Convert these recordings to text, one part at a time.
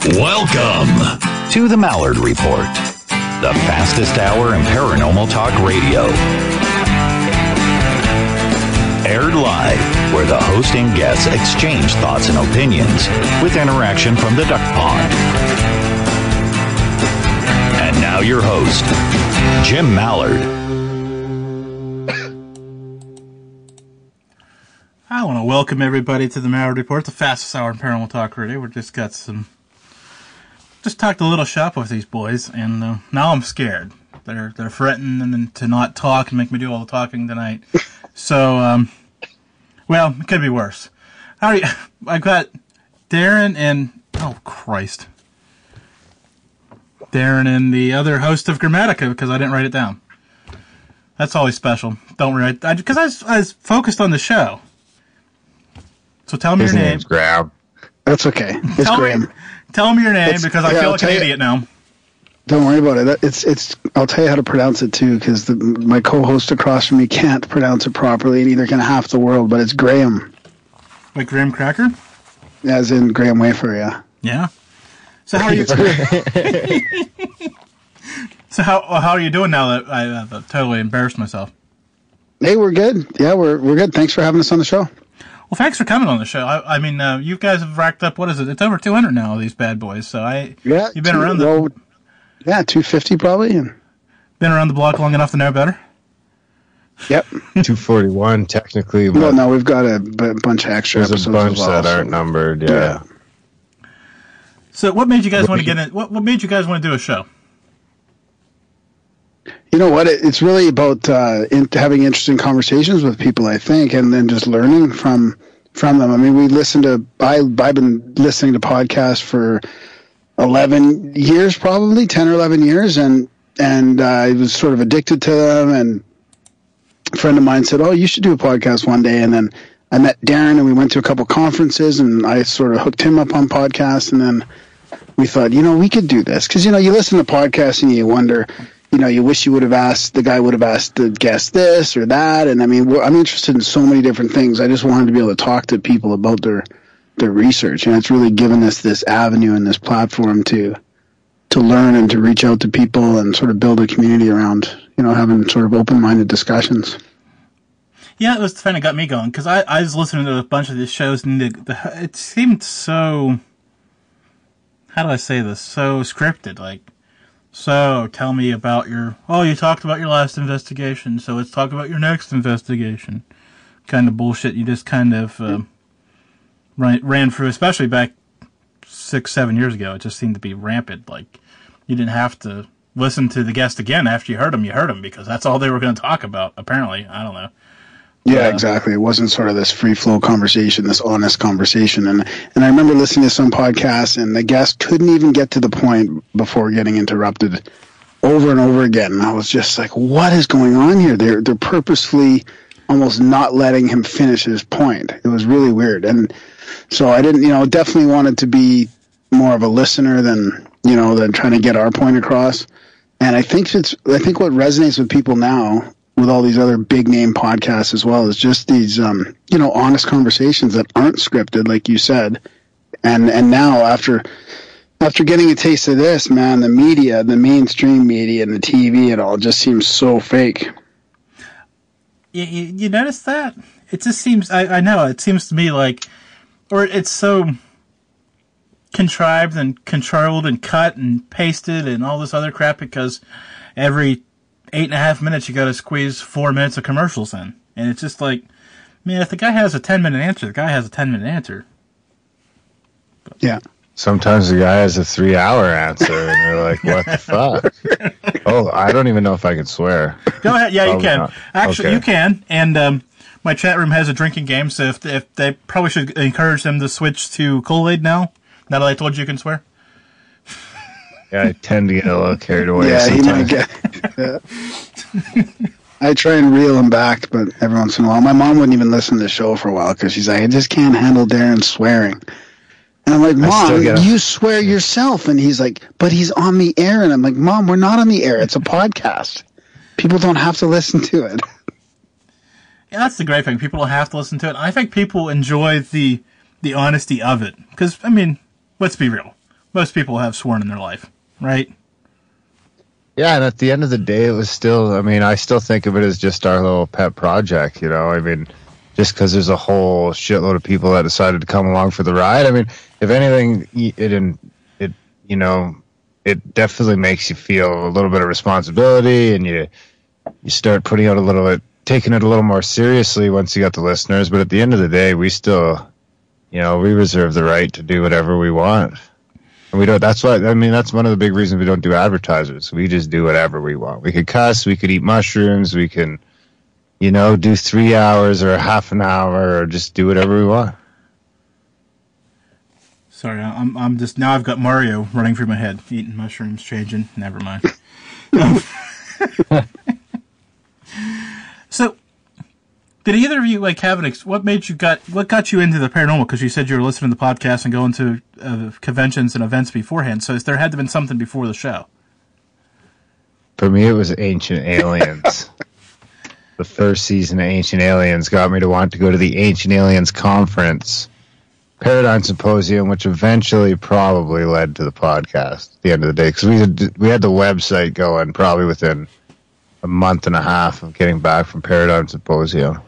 Welcome to the Malliard Report, the fastest hour in paranormal talk radio. Aired live, where the host and guests exchange thoughts and opinions with interaction from the duck pond. And now your host, Jim Malliard. I want to welcome everybody to the Malliard Report, the fastest hour in paranormal talk radio. Just talked a little shop with these boys, and now I'm scared. They're threatening to not talk and make me do all the talking tonight. So, well, it could be worse. I've got Darren and Darren and the other host of Grimerica, because I didn't write it down. That's always special. Don't worry, because I was focused on the show. So tell me your name. Name's Graham. That's okay. It's Graham. Tell me your name, because I feel like an idiot now. Don't worry about it. It's. I'll tell you how to pronounce it too, because my co-host across from me can't pronounce it properly, and neither can half the world. But it's Graham. Like Graham Cracker? As in Graham Wafer, yeah. Yeah. So how are you? So how are you doing now that I totally embarrassed myself? Hey, we're good. Yeah, we're good. Thanks for having us on the show. Well, thanks for coming on the show. I mean, you guys have racked up, what is it? It's over 200 now, these bad boys. So you've been around the... Yeah, 250 probably. And been around the block long enough to know better? Yep. 241 technically. Well, no, we've got a bunch of extra episodes. There's a bunch that aren't numbered, yeah. So what made you guys want to get in? What made you guys want to do a show? You know what? It's really about having interesting conversations with people, I think, and then just learning from them. I mean, I've been listening to podcasts for 11 years, probably 10 or 11 years, and I was sort of addicted to them. And a friend of mine said, "Oh, you should do a podcast one day." And then I met Darren, and we went to a couple conferences, and I sort of hooked him up on podcasts. And then we thought, we could do this, because you listen to podcasts and you wonder. You wish you would have asked, the guy would have asked the guest this or that. And I mean, I'm interested in so many different things. I just wanted to be able to talk to people about their research. And it's really given us this avenue and this platform to learn and to reach out to people and sort of build a community around, having sort of open-minded discussions. Yeah, it was kind of got me going, because I was listening to a bunch of these shows, and it seemed so, how do I say this, so scripted, like, so, tell me about you talked about your last investigation, so let's talk about your next investigation. Kind of bullshit you just kind of ran through, especially back 6-7 years ago. It just seemed to be rampant. Like, you didn't have to listen to the guest again after you heard them, because that's all they were going to talk about, apparently. I don't know. Yeah, exactly. It wasn't sort of this free-flow conversation, this honest conversation. And I remember listening to some podcasts, and the guest couldn't even get to the point before getting interrupted over and over again. And I was just like, what is going on here? They're purposefully almost not letting him finish his point. It was really weird. And so I didn't, definitely wanted to be more of a listener than trying to get our point across. And I think what resonates with people now, with all these other big name podcasts as well, is just these, honest conversations that aren't scripted, like you said. And now after getting a taste of this, man, the media, the mainstream media and the TV, it all just seems so fake. You notice that? It just seems, I know, it seems to me like, or it's so contrived and controlled and cut and pasted and all this other crap, because every 8.5 minutes, you got to squeeze 4 minutes of commercials in. And it's just like, man, if the guy has a 10-minute answer, the guy has a 10-minute answer. But, yeah. Sometimes the guy has a 3-hour answer, and you're like, what the fuck? Oh, I don't even know if I can swear. Go ahead. Yeah, Probably you can. Not. Actually, Okay. You can. And my chat room has a drinking game, so if they probably should encourage them to switch to Kool-Aid now that I told you can swear. Yeah, I tend to get a little carried away sometimes. I try and reel him back, but every once in a while. My mom wouldn't even listen to the show for a while because she's like, I just can't handle Darren swearing. And I'm like, Mom, you swear yourself. And he's like, but he's on the air. And I'm like, Mom, we're not on the air. It's a podcast. People don't have to listen to it. Yeah, that's the great thing. People don't have to listen to it. I think people enjoy the honesty of it. Because, I mean, let's be real. most people have sworn in their life, right? Yeah, and at the end of the day, it was still, I mean, I still think of it as just our little pet project, you know? I mean, just because there's a whole shitload of people that decided to come along for the ride. I mean, if anything, it you know, it definitely makes you feel a little bit of responsibility, and you start putting out a little bit, taking it a little more seriously once you got the listeners. But at the end of the day, we still, you know, we reserve the right to do whatever we want. And we don't, that's why, I mean, that's one of the big reasons we don't do advertisers. We just do whatever we want. We could cuss, we could eat mushrooms, we can, you know, do 3 hours or half an hour, or just do whatever we want. Sorry, I'm just, now I've got Mario running through my head. Eating mushrooms, changing, never mind. So, did either of you like have what got you into the paranormal? Because you said you were listening to the podcast and going to conventions and events beforehand. So there had to have been something before the show. For me, it was Ancient Aliens. The first season of Ancient Aliens got me to want to go to the Ancient Aliens conference, Paradigm Symposium, which eventually probably led to the podcast at the end of the day. Because we had the website going probably within a month and a half of getting back from Paradigm Symposium.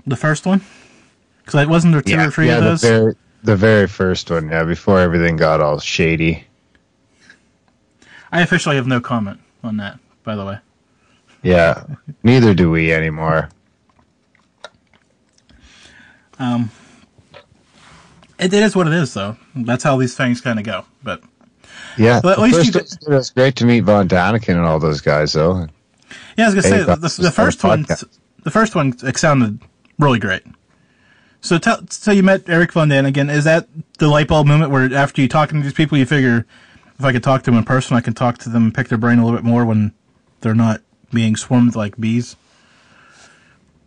The first one? Because wasn't there two or three of those? The very first one, yeah, before everything got all shady. I officially have no comment on that, by the way. Yeah, neither do we anymore. It is what it is, though. That's how these things kind of go. But yeah, at least it was great to meet Von Daniken and all those guys, though. Yeah, I was gonna say the first one. The first one sounded really great. So you met Eric Von Daniken. Is that the light bulb moment where after you talking to these people, you figure if I could talk to them in person, I can talk to them and pick their brain a little bit more when they're not being swarmed like bees?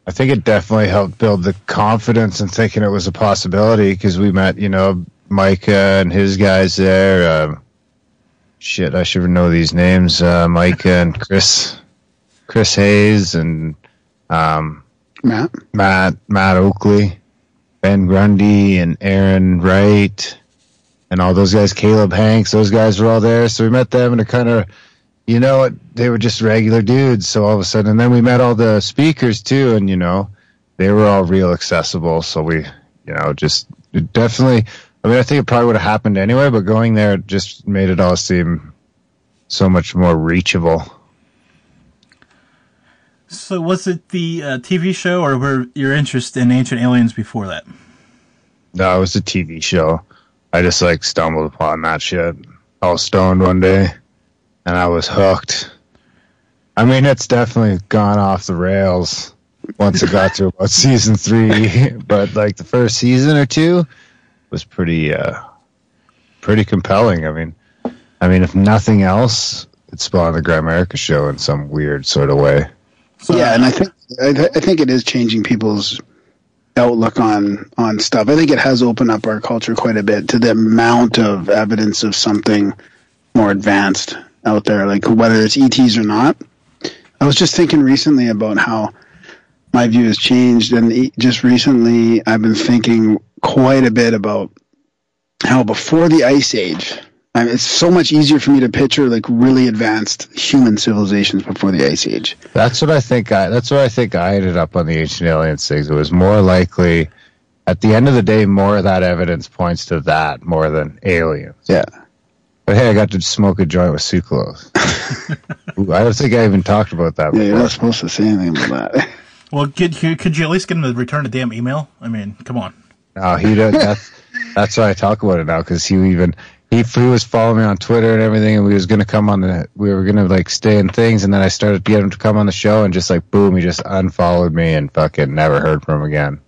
I think it definitely helped build the confidence in thinking it was a possibility, because we met, you know, Micah and his guys there. I should know these names. Micah and Chris Hayes and Matt Oakley, Ben Grundy and Aaron Wright and all those guys, Caleb Hanks, those guys were all there. So we met them, and it kind of, you know, they were just regular dudes. So all of a sudden, and then we met all the speakers too, and, you know, they were all real accessible. So we, you know, just definitely, I mean, I think it probably would have happened anyway, but going there just made it all seem so much more reachable. So was it the TV show, or were your interest in Ancient Aliens before that? No, it was a TV show. I just like stumbled upon that shit. I was stoned one day, and I was hooked. I mean, it's definitely gone off the rails once it got to about season 3, but like the first season or two was pretty compelling. I mean, if nothing else, it spawned the Grimerica show in some weird sort of way. So, yeah, and I think it is changing people's outlook on stuff. I think it has opened up our culture quite a bit to the amount of evidence of something more advanced out there, like whether it's ETs or not. I was just thinking recently about how my view has changed, and just recently I've been thinking quite a bit about how before the Ice Age, it's so much easier for me to picture like really advanced human civilizations before the Ice Age. That's what I think. That's what I think. I ended up on the Ancient Aliens things. It was more likely, at the end of the day, more of that evidence points to that more than aliens. Yeah. But hey, I got to smoke a joint with sucralose. I don't think I even talked about that before. Yeah, you're not supposed to say anything about that. Well, could you at least get him to return a damn email? I mean, come on. No, he does. That's why I talk about it now, because he was following me on Twitter and everything, and we were gonna like stay in things, and then I started to get him to come on the show, and just like boom, he just unfollowed me and fucking never heard from him again.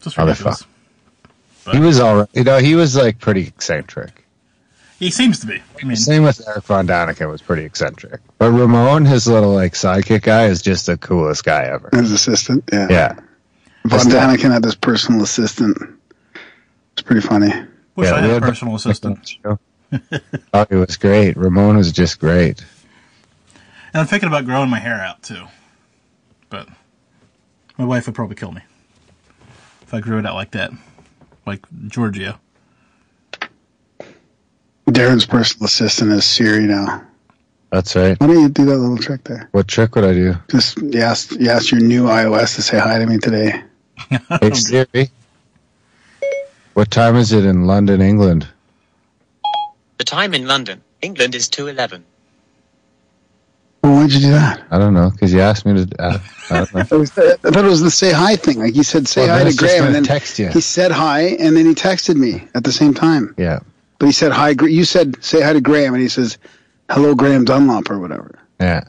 Just ridiculous. He was all right. You know, he was like pretty eccentric. He seems to be. I mean, same with Eric Von Daniken, was pretty eccentric. But Ramon, his little like sidekick guy, is just the coolest guy ever. His assistant, yeah. Yeah. Von Daniken had this personal assistant. It's pretty funny. Wish I had a personal assistant. Oh, it was great. Ramon was just great. And I'm thinking about growing my hair out too, but my wife would probably kill me if I grew it out like that, like Giorgio. Darren's personal assistant is Siri now. That's right. Why don't you do that little trick there? What trick would I do? Just you asked your new iOS to say hi to me today. Hey Siri, what time is it in London, England? The time in London, England is 2:11. Well, why'd you do that? I don't know, because you asked me to. I don't know. I thought it was the say hi thing. Like he said, say hi to Graham, and then text you. he said hi, and then he texted me at the same time. Yeah. But he said hi. You said say hi to Graham, and he says, "Hello, Graham Dunlop," or whatever. Yeah.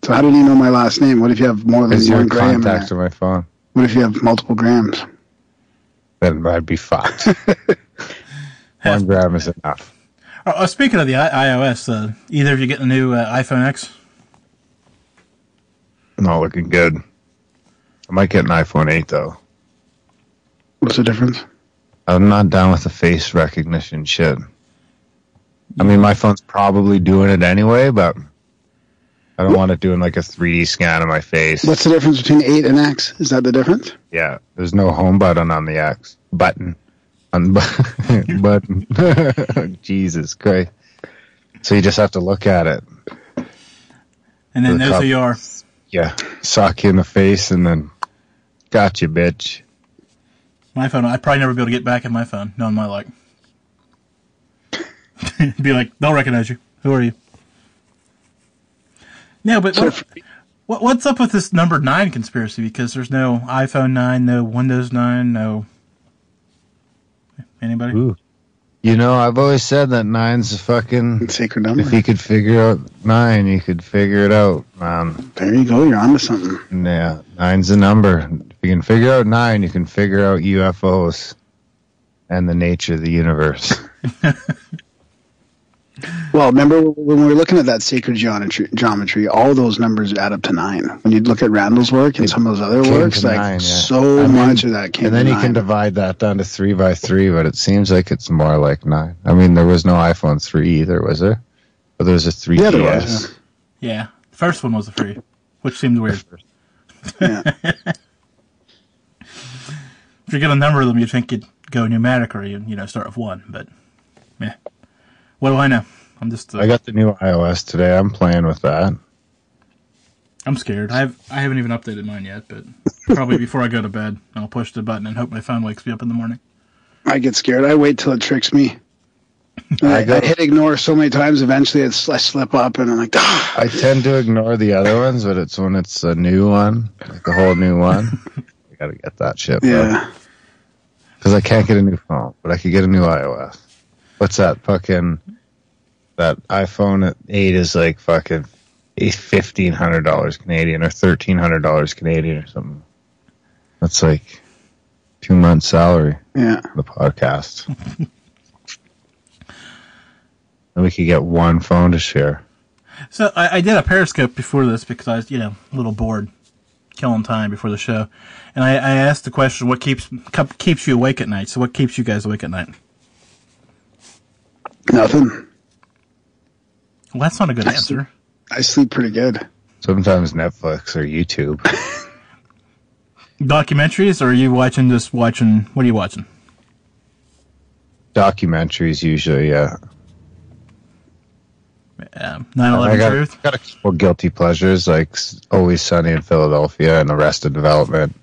So how did he know my last name? What if you have more than Because one your Graham? contact on my phone. What if you have multiple Grahams? Then I'd be fucked. 1 gram is enough. Speaking of the iOS, either of you getting a new iPhone X? Not looking good. I might get an iPhone 8 though. What's the difference? I'm not down with the face recognition shit. I mean, my phone's probably doing it anyway, but I don't want it doing like a 3D scan of my face. What's the difference between 8 and X? Is that the difference? Yeah, there's no home button on the X. Button. Button. Jesus Christ. So you just have to look at it. And then there's who you are. Yeah, sock you in the face and then got you, bitch. My phone, I'd probably never be able to get back at my phone, knowing my luck. Be like, they'll recognize you. Who are you? No, but what's up with this number 9 conspiracy? Because there's no iPhone 9, no Windows 9, no... Anybody? Ooh. You know, I've always said that 9's a fucking... sacred number. If you could figure out 9, you could figure it out, man. There you go, you're onto something. Yeah, 9's a number. If you can figure out 9, you can figure out UFOs and the nature of the universe. Well, remember when we were looking at that sacred geometry, all those numbers add up to 9. When you look at Randall's work and some of those other works, like 9, yeah. Much of that came and then to you 9. can divide that down to 3 by 3, but it seems like it's more like 9. I mean, there was no iPhone 3 either, was there? But there was a 3DS. Yeah, there was, yeah. The first one was a 3, which seems weird. Yeah. If you're going to number them, you'd think you'd go pneumatic or you start with 1, but yeah. What do I know? I'm just. I got the new iOS today. I'm playing with that. I'm scared. I haven't even updated mine yet, but probably before I go to bed, I'll push the button and hope my phone wakes me up in the morning. I get scared. I wait till it tricks me. I hit ignore so many times. Eventually, I slip up, and I'm like, ah. I tend to ignore the other ones, but it's when it's a new one, like a whole new one. I gotta get that shit. Yeah. Because I can't get a new phone, but I could get a new iOS. What's that fucking... That iPhone 8 is like fucking $1,500 Canadian or $1,300 Canadian or something. That's like 2 months' salary. Yeah. For the podcast. And we could get one phone to share. So I did a Periscope before this because I was, a little bored, killing time before the show, and I asked the question, "What keeps you awake at night?" So, what keeps you guys awake at night? Nothing. Well, that's not a good answer. I sleep pretty good. Sometimes Netflix or YouTube. Documentaries, or are you watching? What are you watching? Documentaries usually, yeah. 9/11 Truth? I got a couple guilty pleasures, like Always Sunny in Philadelphia and Arrested Development.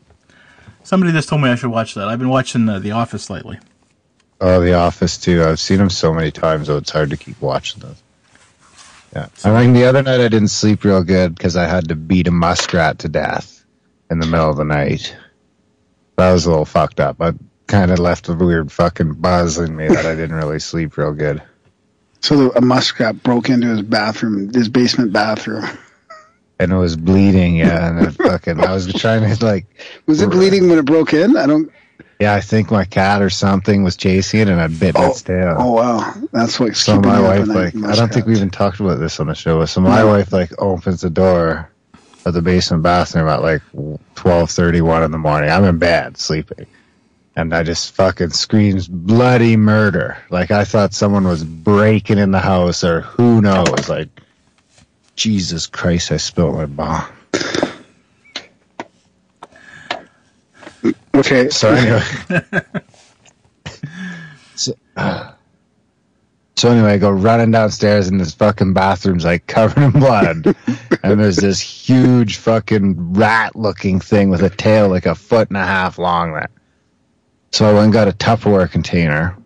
Somebody just told me I should watch that. I've been watching The Office lately. Oh, The Office, too. I've seen them so many times, though it's hard to keep watching those. Yeah. I mean, the other night I didn't sleep real good because I had to beat a muskrat to death in the middle of the night. That was a little fucked up. I kind of left a weird fucking buzz in me that I didn't really sleep real good. So a muskrat broke into his basement bathroom. And it was bleeding, yeah. And I was trying to, Was it bleeding when it broke in? Yeah, I think my cat or something was chasing it and I bit its tail. Oh, wow. That's what So my wife, I don't think we even talked about this on the show. So my wife, opens the door of the basement bathroom at 12:31 in the morning. I'm in bed, sleeping. And I just fucking screams bloody murder. I thought someone was breaking in the house or who knows. Jesus Christ, I spilled my bomb. Okay. So anyway. So anyway, I go running downstairs and this fucking bathroom's like covered in blood. And there's this huge fucking rat looking thing with a tail like 1.5 feet long there. So I went and got a Tupperware container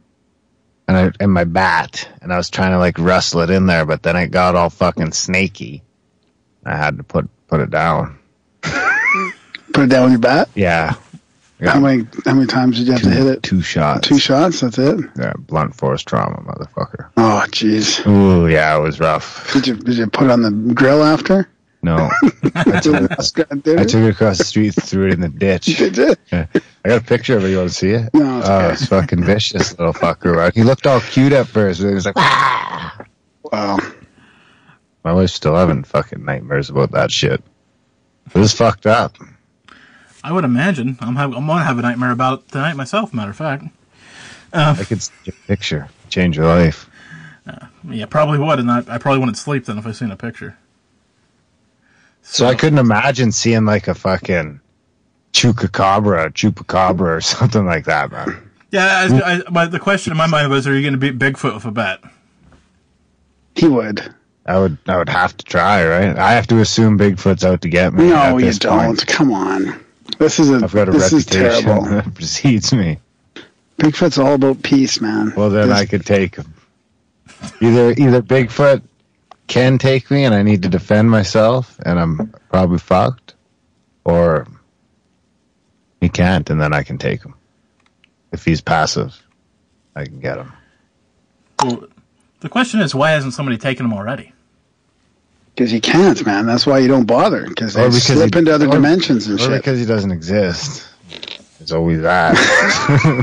and my bat, and I was trying to like wrestle it in there, but then it got all fucking snaky. I had to put it down. Put it down with your bat? Yeah. How many times did you have to hit it? 2 shots. 2 shots, that's it? Yeah, blunt force trauma, motherfucker. Oh, jeez. Ooh, yeah, it was rough. Did you put it on the grill after? No. I took it across the street, threw it in the ditch. Did you? Yeah. I got a picture of it. You want to see it? No, it's okay. It's fucking vicious, little fucker. He looked all cute at first, but he was like, ah! Wow. My wife's still having fucking nightmares about that shit. It was fucked up. I would imagine. I'm gonna have a nightmare about it tonight myself. Matter of fact. I could see your picture, change your life. Yeah, probably would, and I probably wouldn't sleep then if I seen a picture. So I couldn't imagine seeing like a fucking chupacabra or something like that, man. Yeah, but the question in my mind was, are you going to beat Bigfoot with a bat? He would. I would have to try, right? I have to assume Bigfoot's out to get me. No, you don't. Point. Come on. I've got a reputation that precedes me. Bigfoot's all about peace, man. Well, then I could take him. Either Bigfoot can take me and I need to defend myself and I'm probably fucked, or he can't and then I can take him. If he's passive, I can get him. Well, the question is, why hasn't somebody taken him already? Because you can't, man. That's why you don't bother. Because they slip into other dimensions and shit. Or because he doesn't exist. It's always that.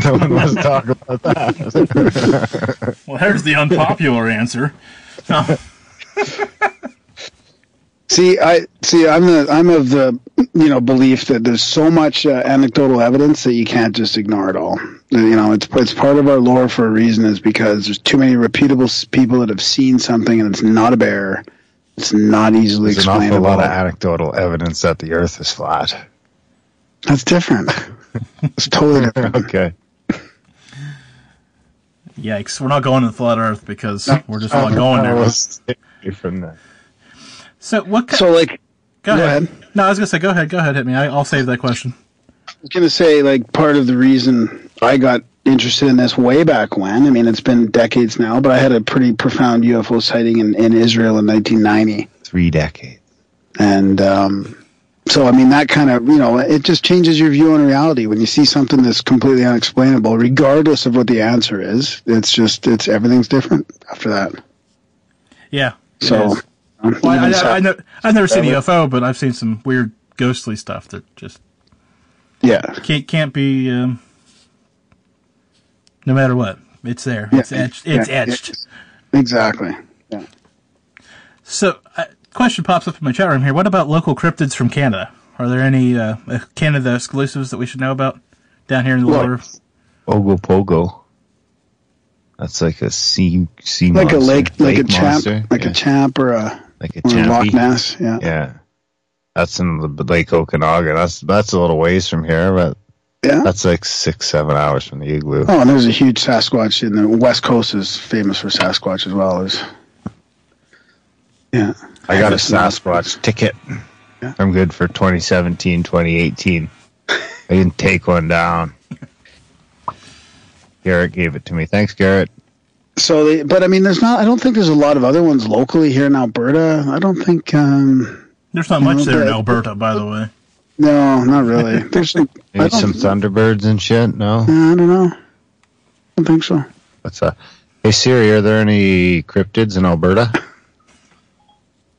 No one wants to talk about that. Well, here's the unpopular answer. No. I'm of the belief that there's so much anecdotal evidence that you can't just ignore it all. It's part of our lore for a reason, is because there's too many reputable people that have seen something and it's not a bear. It's not easily explainable. There's an awful lot of anecdotal evidence that the Earth is flat. That's different. It's totally different. Okay. Yikes! We're not going to the flat Earth because we're just not going there. From that. So what? Go ahead. No, I was gonna say, go ahead, hit me. I'll save that question. I was gonna say, like, part of the reason I got interested in this way back when, I mean, it's been decades now, but I had a pretty profound UFO sighting in Israel in 1990. 3 decades. And so, I mean, that kind of, it just changes your view on reality. When you see something that's completely unexplainable, regardless of what the answer is, everything's different after that. Yeah. So, I've never seen a UFO, but I've seen some weird ghostly stuff that just can't be no matter what. It's there. It's etched. It's etched. Exactly. Yeah. So, question pops up in my chat room here. What about local cryptids from Canada? Are there any Canada exclusives that we should know about down here in the lower? Ogopogo. That's like a sea like monster. a champ, a champ or a Loch Ness. Yeah. Yeah. That's in the Lake Okanagan. That's a little ways from here, but that's like 6-7 hours from the igloo. Oh, and there's a huge Sasquatch in the West Coast is famous for Sasquatch as well. I got a Sasquatch ticket. Yeah. I'm good for 2017, 2018. I didn't take one down. Garrett gave it to me. Thanks, Garrett. So, but I mean, I don't think there's a lot of other ones locally here in Alberta. I don't think. There's not much there in Alberta, by the way. No, not really. There's maybe some Thunderbirds and shit. No, I don't know. I don't think so. What's that? Hey Siri, are there any cryptids in Alberta?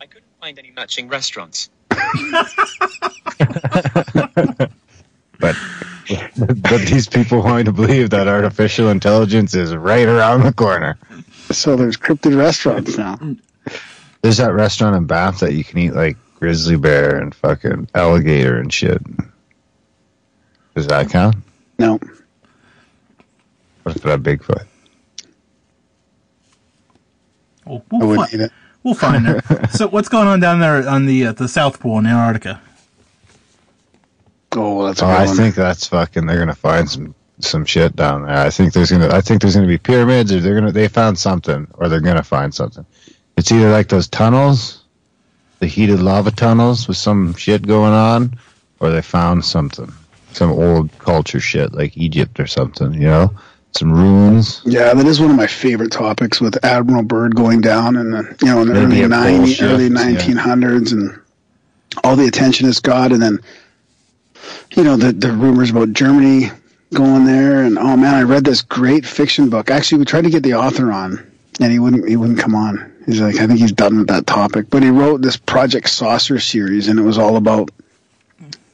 I couldn't find any matching restaurants. But these people want to believe that artificial intelligence is right around the corner. So there's cryptid restaurants now. There's that restaurant in Banff that you can eat like grizzly bear and fucking alligator and shit. Does that count? No. What if it had Bigfoot? I wouldn't eat it. We'll find it. So what's going on down there on the South Pole in Antarctica? Oh, that's a good I one. think that's fucking. They're gonna find some some shit down there. I think there's gonna be pyramids, or they found something, or they're gonna find something. It's either like those tunnels, the heated lava tunnels with some shit going on, or they found something, some old culture shit like Egypt or something, you know, some ruins. Yeah, that is one of my favorite topics, with Admiral Byrd going down in the early 1900s, and all the attention it's got, and then the rumors about Germany going there, and oh man, I read this great fiction book. Actually, we tried to get the author on, and he wouldn't come on. He's like, I think he's done with that topic. But he wrote this Project Saucer series, and it was all about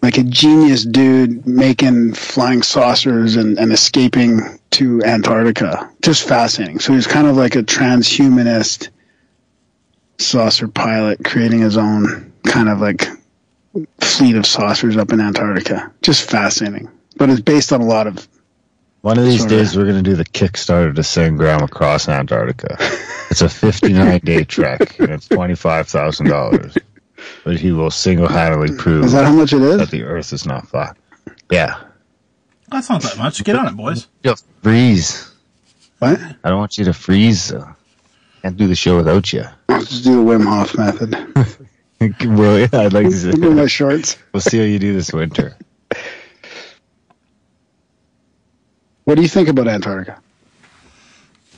like a genius dude making flying saucers and escaping to Antarctica. Just fascinating. So he's kind of like a transhumanist saucer pilot creating his own kind of like fleet of saucers up in Antarctica. Just fascinating. But it's based on a lot of... One of these days, we're going to do the Kickstarter to send Graham across Antarctica. It's a 59-day trek, and it's $25,000. But he will single-handedly prove... Is that how much it is? ...that the Earth is not flat. Yeah. That's not that much. Get on it, boys. You'll freeze. What? I don't want you to freeze. Can't do the show without you. I'll just do the Wim Hof method. Well, yeah, I'd like to see With my shorts. We'll see how you do this winter. What do you think about Antarctica?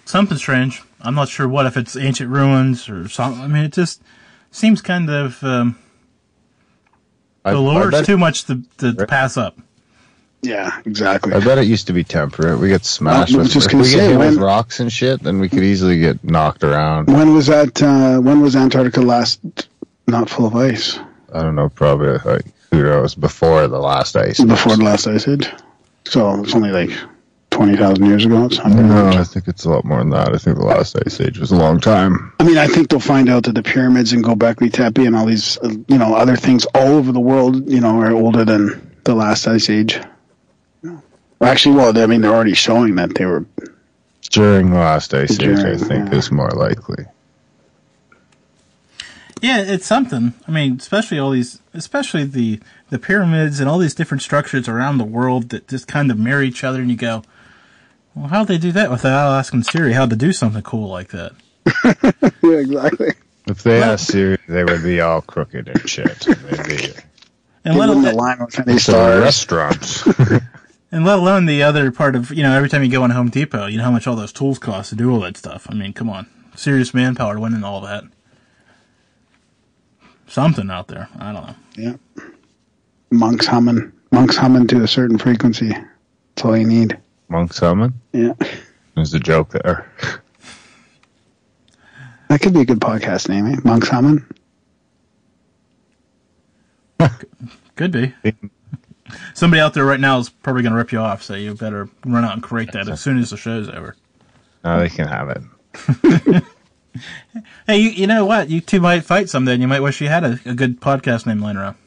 Something strange. I'm not sure what, if it's ancient ruins or something. I mean, it just seems kind of... the lore's too much to pass up. Yeah, exactly. I bet it used to be temperate. We get smashed with rocks and shit, then we could easily get knocked around. When was that? When was Antarctica last not full of ice? I don't know, probably who knows, before the last ice age. Before the last ice age? So it's only like 20,000 years ago? It's not no, I think it's a lot more than that. I think the last ice age was a long time. I mean, I think they'll find out that the pyramids in Göbekli Tepe and all these, other things all over the world, are older than the last ice age. Actually, they're already showing that they were... During the last ice age, I think, is more likely. Yeah, it's something. I mean, especially the pyramids and all these different structures around the world that just kind of mirror each other, and you go, well, how'd they do that without asking Siri how to do something cool like that? Yeah, exactly. If they asked Siri, they would be all crooked and shit. They'd be... And let alone restaurants. And let alone the other part of, every time you go on Home Depot, you know how much all those tools cost to do all that stuff. I mean, come on. Serious manpower went in all that. Something out there. I don't know. Yeah. Monks humming to a certain frequency. That's all you need. Monks humming? Yeah. There's a joke there. That could be a good podcast name, eh? Monks humming? Could be. Somebody out there right now is probably going to rip you off, so you better run out and create that as soon as the show's over. No, they can have it. Hey, you know what? You two might fight someday, and you might wish you had a good podcast name laying around.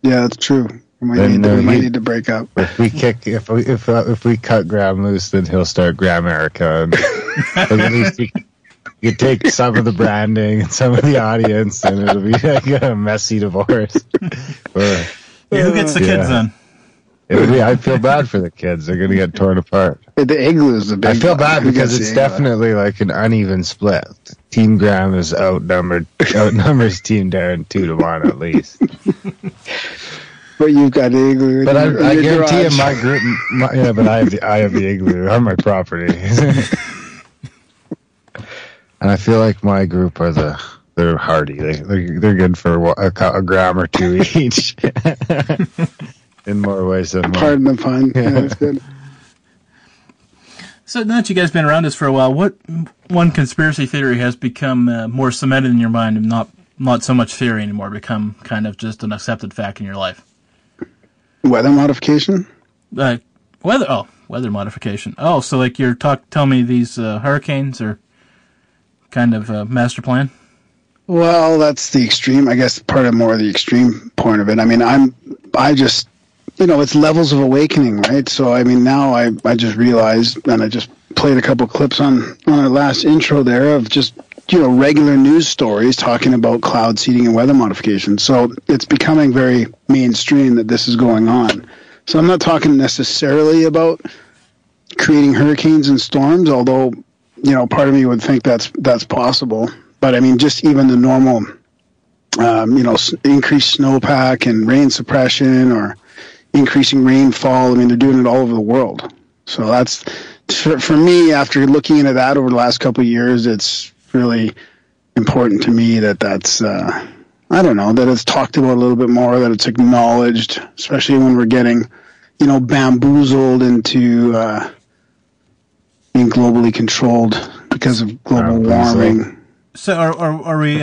Yeah, that's true. We might need to break up. If we cut Graham loose, then he'll start Grimerica, and at least you take some of the branding and some of the audience, and it'll be like a messy divorce. Who gets the kids then? I feel bad for the kids. They're going to get torn apart. The igloo is the big I feel bad because it's definitely like an uneven split. Team Graham is outnumbers Team Darren 2-1 at least. But you've got the igloo. But I guarantee in my group, but I have the igloo on my property. And I feel like my group they're hardy. They're good for a gram or two each. In more ways than one. Pardon the pun. Yeah, that's good. So now that you guys been around us for a while, what one conspiracy theory has become more cemented in your mind and not so much theory anymore, become kind of just an accepted fact in your life? Weather modification? Weather modification. Oh, so like you're tell me these hurricanes are kind of a master plan? Well, that's the extreme, I guess, part of more of the extreme point of it. I mean, I just, it's levels of awakening, right? So, I mean, now I just realized, and I just played a couple clips on our last intro there of just, regular news stories talking about cloud seeding and weather modification. So it's becoming very mainstream that this is going on. So I'm not talking necessarily about creating hurricanes and storms, although, part of me would think that's possible. But I mean, just even the normal, increased snowpack and rain suppression or increasing rainfall. I mean, they're doing it all over the world. So that's, for me, after looking into that over the last couple of years, it's really important to me that's, that it's talked about a little bit more, that it's acknowledged, especially when we're getting, bamboozled into being globally controlled because of global warming. So are we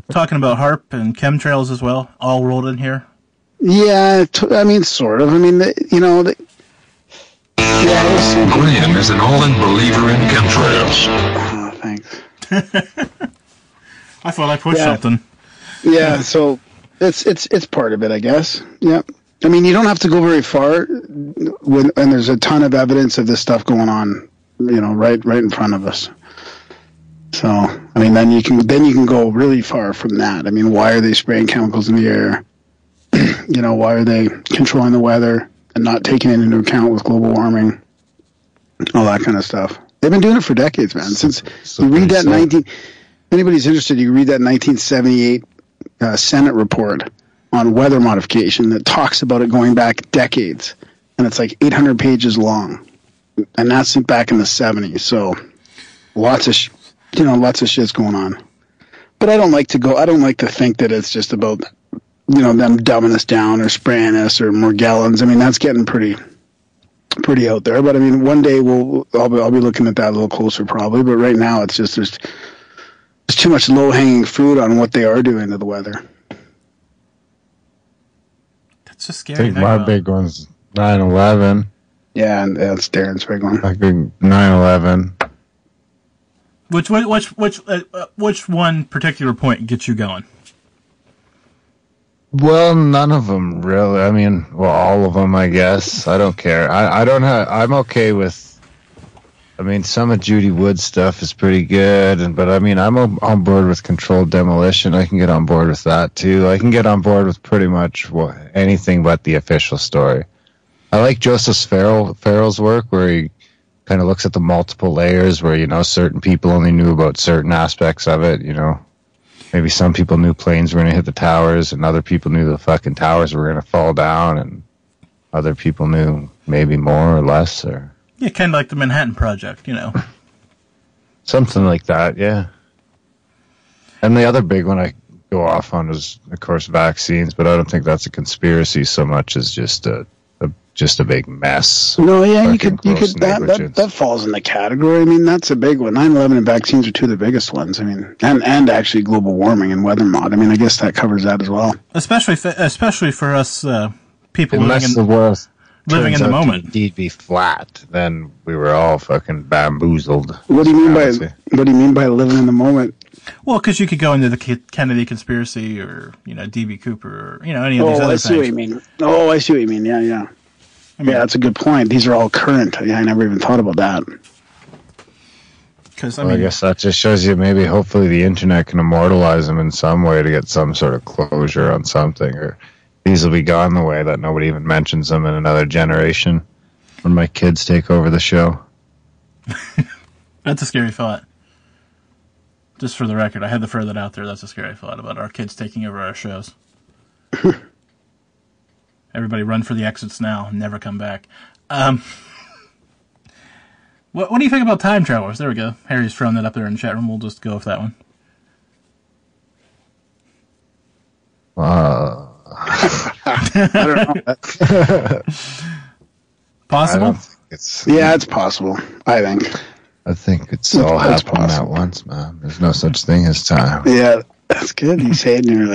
talking about HARP and chemtrails as well, all rolled in here? Yeah, I mean, sort of. I mean, Graham is an all-in believer in chemtrails. Oh, thanks. I thought I pushed something. Yeah, so it's part of it, I guess. Yeah. I mean, you don't have to go very far and there's a ton of evidence of this stuff going on, right in front of us. So, I mean, then you can go really far from that. I mean, why are they spraying chemicals in the air? Why are they controlling the weather and not taking it into account with global warming? All that kind of stuff. They've been doing it for decades, man. Since you read that if anybody's interested, you read that 1978 Senate report on weather modification that talks about it going back decades, and it's like 800 pages long, and that's back in the 70s. So lots of shit's going on. But I don't like to think that it's just about them dumbing us down or spraying us or more gallons. I mean, that's getting pretty out there. But I mean, one day I'll be looking at that a little closer probably. But right now, it's just there's too much low-hanging fruit on what they are doing to the weather. That's just scary. I think my big one's 9/11. Yeah, and that's Darren's big one. I think 9/11. Which one particular point gets you going? Well, none of them really. I mean, all of them, I guess. I don't care. I'm okay with. I mean, some of Judy Wood's stuff is pretty good, but I mean, I'm on board with controlled demolition. I can get on board with that too. I can get on board with pretty much anything but the official story. I like Joseph Farrell's work, where he kind of looks at the multiple layers, where certain people only knew about certain aspects of it. Maybe some people knew planes were going to hit the towers, and other people knew the fucking towers were going to fall down, and other people knew maybe more or less, or yeah, kind of like the Manhattan Project, something like that. Yeah. And the other big one I go off on is, of course, vaccines, but I don't think that's a conspiracy so much as just a big mess. No, yeah, you could that falls in the category. I mean, that's a big one. 9/11 and vaccines are two of the biggest ones. I mean, and actually global warming and weather mod. I mean, I guess that covers that as well. Especially for us people Unless the world living in the moment. To indeed be flat, then we were all fucking bamboozled. What do you mean by living in the moment? Well, because you could go into the Kennedy conspiracy, or D.B. Cooper, or any of these other things. I see what you mean. Oh, I see what you mean. Yeah. I mean, that's a good point. These are all current. Yeah, I never even thought about that. Because I guess that just shows you hopefully the internet can immortalize them in some way to get some sort of closure on something, or these will be gone the way that nobody even mentions them in another generation when my kids take over the show. That's a scary thought. Just for the record, I had to throw that out there. That's a scary thought about our kids taking over our shows. Everybody run for the exits now and never come back. What do you think about time travelers? There we go. Harry's thrown that up there in the chat room. We'll just go with that one. I don't know. Possible? It's possible, I think. I think it's all happening at once, man. There's no such thing as time. Yeah, that's good. You say it in your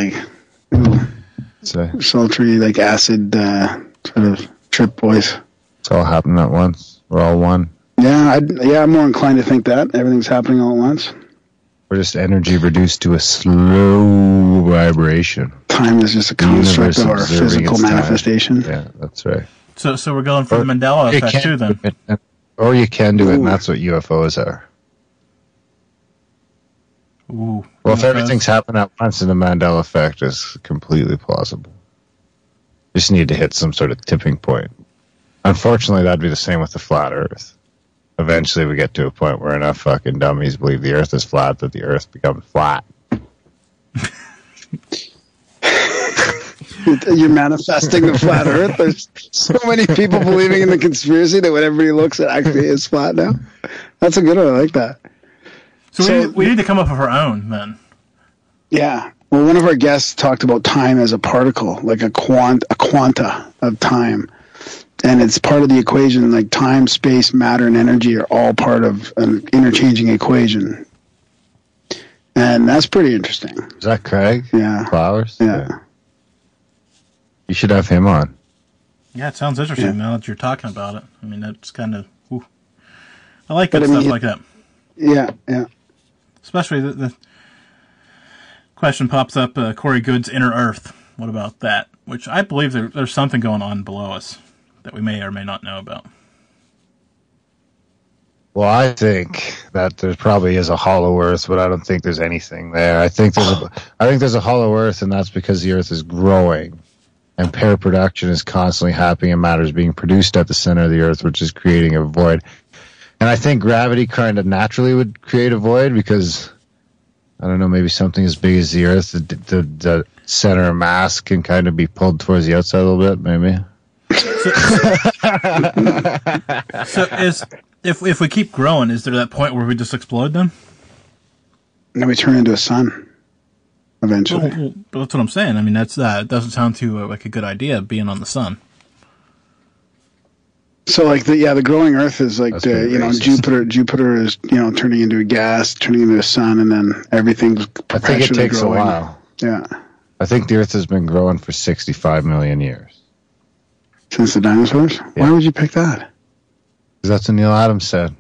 sultry, acid sort of trip voice. It's all happening at once. We're all one. Yeah, I'm more inclined to think that everything's happening all at once. We're just energy reduced to a slow vibration. Time is just a construct of our physical manifestation. Yeah, that's right. So we're going for the Mandela effect too, then. Or you can do it, and that's what UFOs are. Ooh. Well, if everything's happening at once, then the Mandela effect is completely plausible. You just need to hit some sort of tipping point. Unfortunately, that'd be the same with the flat Earth. eventually we get to a point where enough fucking dummies believe the Earth is flat that the Earth becomes flat. You're manifesting the flat Earth. There's so many people believing in the conspiracy that when everybody looks, it actually is flat now. That's a good one. I like that. So we need to come up with our own then. Yeah. Well, one of our guests talked about time as a particle, like a quanta of time. And it's part of the equation, like time, space, matter, and energy are all part of an interchanging equation. And that's pretty interesting. Is that Craig? Yeah. Flowers? Yeah. You should have him on. Yeah, it sounds interesting now that you're talking about it. I mean, that's kind of... I like good stuff like that. Yeah, yeah. Especially the question pops up, Corey Good's Inner Earth. What about that? Which I believe there's something going on below us that we may or may not know about. Well, I think that there probably is a hollow Earth, but I don't think there's anything there. I think there's a hollow Earth, and that's because the Earth is growing, and pair production is constantly happening, and matter is being produced at the center of the Earth, which is creating a void. And I think gravity kind of naturally would create a void because, I don't know, maybe something as big as the Earth, the center of mass can kind of be pulled towards the outside a little bit, maybe. So if we keep growing, is there that point where we just explode then? And then we turn into a sun eventually. Well, that's what I'm saying. I mean, it doesn't sound too like a good idea, being on the sun. So like the growing Earth is like Jupiter is turning into a gas, turning into a sun, and then everything's perpetually I think it takes growing. a while. Yeah. I think the Earth has been growing for 65 million years. Since the dinosaurs? Yeah. Why would you pick that? Because that's what Neil Adams said.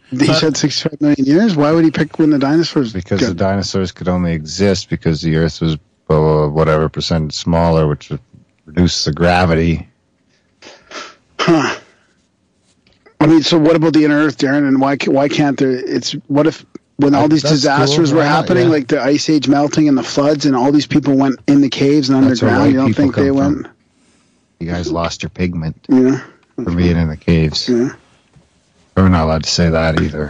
He said 65 million years? Why would he pick when the dinosaurs... Because the dinosaurs could only exist because the Earth was whatever percentage smaller, which would reduce the gravity. Huh. I mean, so what about the inner Earth, Darren? And why can't there... What if when all these disasters were happening, like the Ice Age melting and the floods, and all these people went in the caves and underground, you don't think they went... You guys lost your pigment for being in the caves. Yeah. We're not allowed to say that either.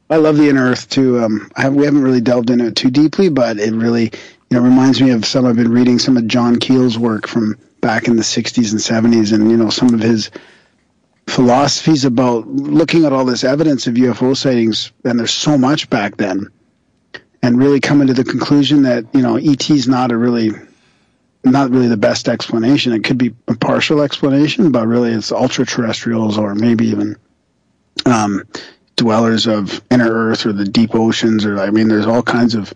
I love the inner Earth too. We haven't really delved into it too deeply, but it really, reminds me of I've been reading some of John Keel's work from back in the 60s and 70s, and some of his philosophies about looking at all this evidence of UFO sightings, and there's so much back then, and really coming to the conclusion that ET's not really the best explanation. It could be a partial explanation, but really it's ultra-terrestrials or maybe even dwellers of inner Earth or the deep oceans. There's all kinds of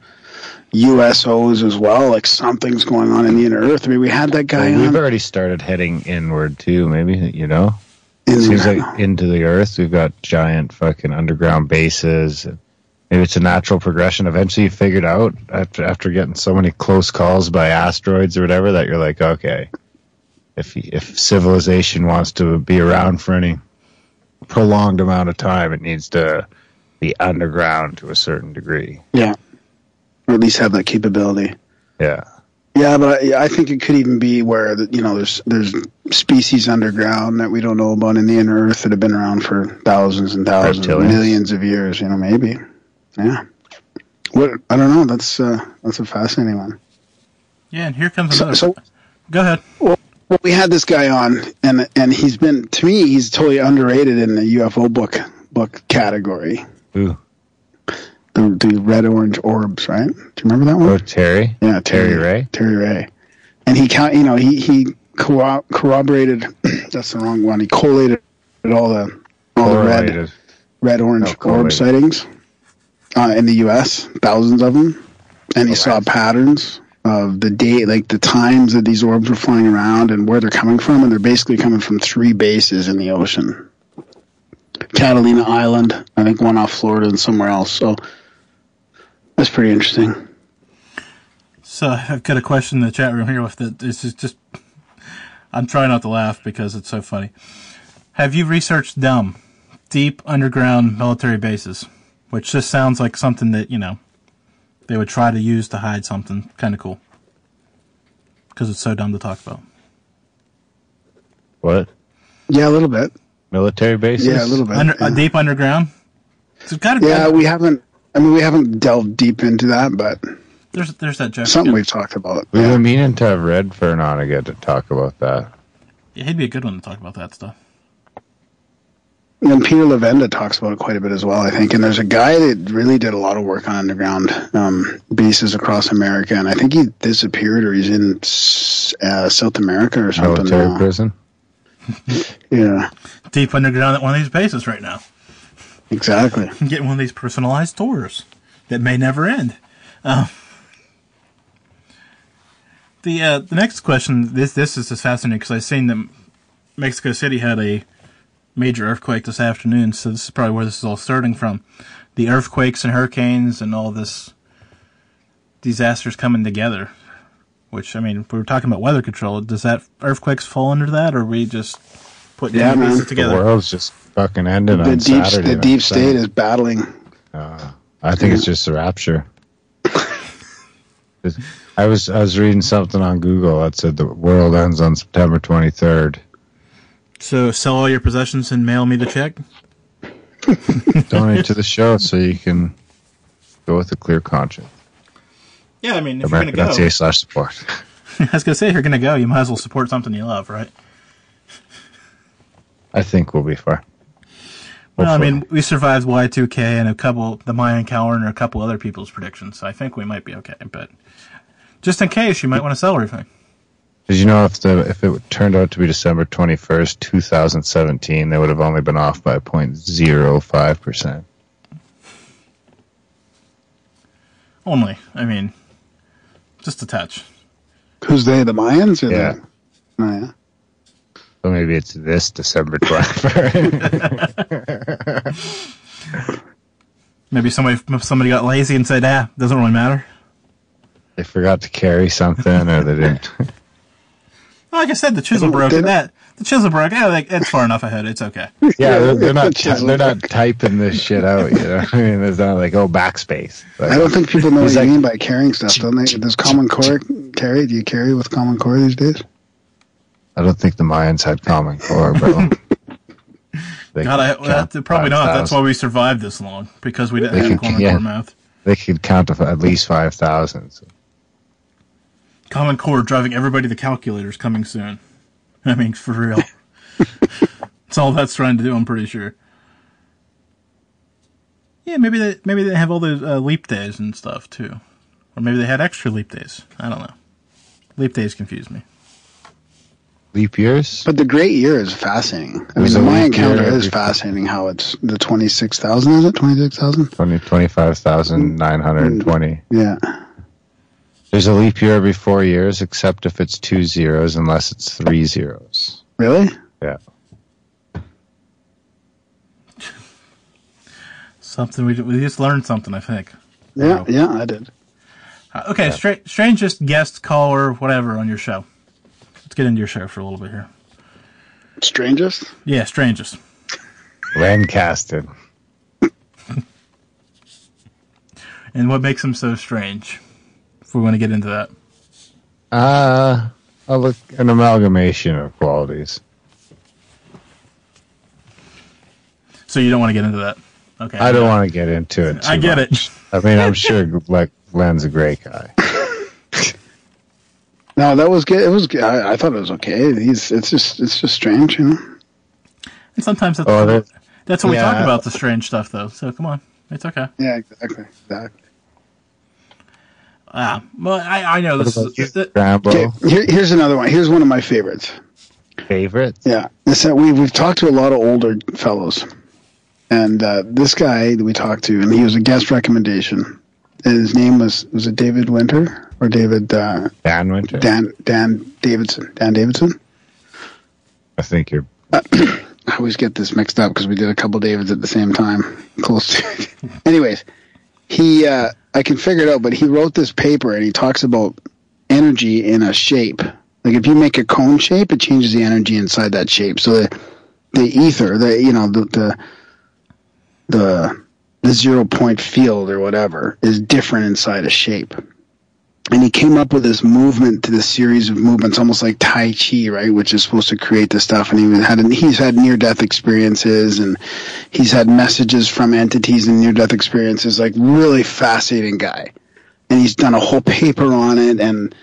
USOs as well, like something's going on in the inner Earth. I mean, we had that guy We've already started heading inward too, maybe, It seems like into the Earth. We've got giant fucking underground bases. Maybe it's a natural progression. Eventually you figured out after getting so many close calls by asteroids or whatever that you're like, okay, if civilization wants to be around for any prolonged amount of time, it needs to be underground to a certain degree. Yeah. Or at least have that capability. Yeah. Yeah, but I think it could even be where there's species underground that we don't know about in the inner Earth that have been around for thousands and thousands, millions of years. Maybe. Yeah. I don't know. That's a fascinating one. Yeah, and here comes another. Go ahead. Well, we had this guy on, and he's totally underrated in the UFO book category. Ooh. The red-orange orbs, right? Do you remember that one? Oh, Terry? Yeah, Terry Ray? Terry Ray. And he corroborated, that's the wrong one, he collated all the red-orange orb sightings in the U.S., thousands of them. And he saw patterns of the day, like the times that these orbs were flying around and where they're coming from, and they're basically coming from 3 bases in the ocean. Catalina Island, I think one off Florida and somewhere else. So that's pretty interesting. So I've got a question in the chat room here with this is just, I'm trying not to laugh because it's so funny. Have you researched deep underground military bases? Which just sounds like something that, they would try to use to hide something kind of cool. Because it's so dumb to talk about. What? Yeah, a little bit. Military bases? Yeah, a little bit. Deep underground? So we haven't delved deep into that, but there's that joke. Something we've talked about. We've been meaning to have Redfern on again to talk about that. Yeah, he'd be a good one to talk about that stuff. And Peter Lavenda talks about it quite a bit as well, I think. And there's a guy that really did a lot of work on underground bases across America, and I think he disappeared or he's in South America or something. Military prison? Yeah. Deep underground at one of these bases right now. Exactly. Getting one of these personalized tours that may never end. The next question, this is just fascinating because I've seen that Mexico City had a major earthquake this afternoon, so this is probably where this is all starting from. The earthquakes and hurricanes and all this disasters coming together, which, I mean, if we were talking about weather control, does that earthquakes fall under that, or are we just putting pieces together? The world's just fucking ended on Saturday. The deep state is battling. I think it's just a rapture. I was reading something on Google that said the world ends on September 23rd. So sell all your possessions and mail me the check? Donate to the show so you can go with a clear conscience. Yeah, I mean, if you're going to go... America.ca/support. I was going to say, if you're going to go, you might as well support something you love, right? I think we'll be fine. Well, I mean, we survived Y2K and the Mayan calendar and a couple other people's predictions, so I think we might be okay. But just in case, you might want to sell everything. Did you know if it turned out to be December 21st, 2017, they would have only been off by 0.05%? Only. I mean, just a touch. Who's they, the Mayans? Or yeah. Oh, yeah. So maybe it's this December 21st. Maybe somebody got lazy and said, doesn't really matter. They forgot to carry something, or they didn't... Like I said, the chisel broke. The chisel broke. It's far enough ahead. It's okay. Yeah, they're not typing this shit out. You know, I mean, there's not like backspace. Like, I don't think people know what you mean by carrying stuff, don't they? Does Common Core carry? Do you carry with Common Core these days? I don't think the Mayans had Common Core, bro. Probably not. That's why we survived this long, because we didn't have Common Core math. They could count to at least 5,000. So. Common Core driving everybody to calculators coming soon. I mean, for real. That's all that's trying to do, I'm pretty sure. Yeah, maybe they have all those leap days and stuff, too. Or maybe they had extra leap days. I don't know. Leap days confuse me. Leap years? But the great year is fascinating. I mean, the Mayan calendar is fascinating how it's the 26,000, is it? 26,000? 25,920. Yeah. There's a leap year every 4 years, except if it's 2 zeros, unless it's 3 zeros. Really? Yeah. Something we just learned something, I think. Yeah, I did. Okay, yeah. Strangest guest, caller, whatever on your show. Let's get into your show for a little bit here. Strangest? Yeah, strangest. Lancaster. And what makes him so strange? If we want to get into that. An amalgamation of qualities. So you don't want to get into that? Okay. I don't want to get into it. I get it. I mean, I'm sure Glenn's a great guy. No, that was good. It was good. I thought it was okay. It's just strange, you know. And sometimes that's what we talk about, the strange stuff, though. So come on, it's okay. Yeah, exactly. Well, I know this is Rambo. Here's another one. Here's one of my favorites. Favorites? Yeah, we've talked to a lot of older fellows, and this guy that we talked to, and he was a guest recommendation. And his name was it David Winter or David? Dan Winter. Dan Davidson. Dan Davidson. I think you're. I always get this mixed up because we did a couple Davids at the same time. Close to. Anyways, he. I can figure it out, but he wrote this paper and he talks about energy in a shape. Like if you make a cone shape, it changes the energy inside that shape. So the ether, the 0 point field or whatever is different inside a shape. And he came up with this movement, to this series of movements, almost like Tai Chi, right, which is supposed to create this stuff. And he's had near-death experiences, and he's had messages from entities and near-death experiences. Like, really fascinating guy. And he's done a whole paper on it. And,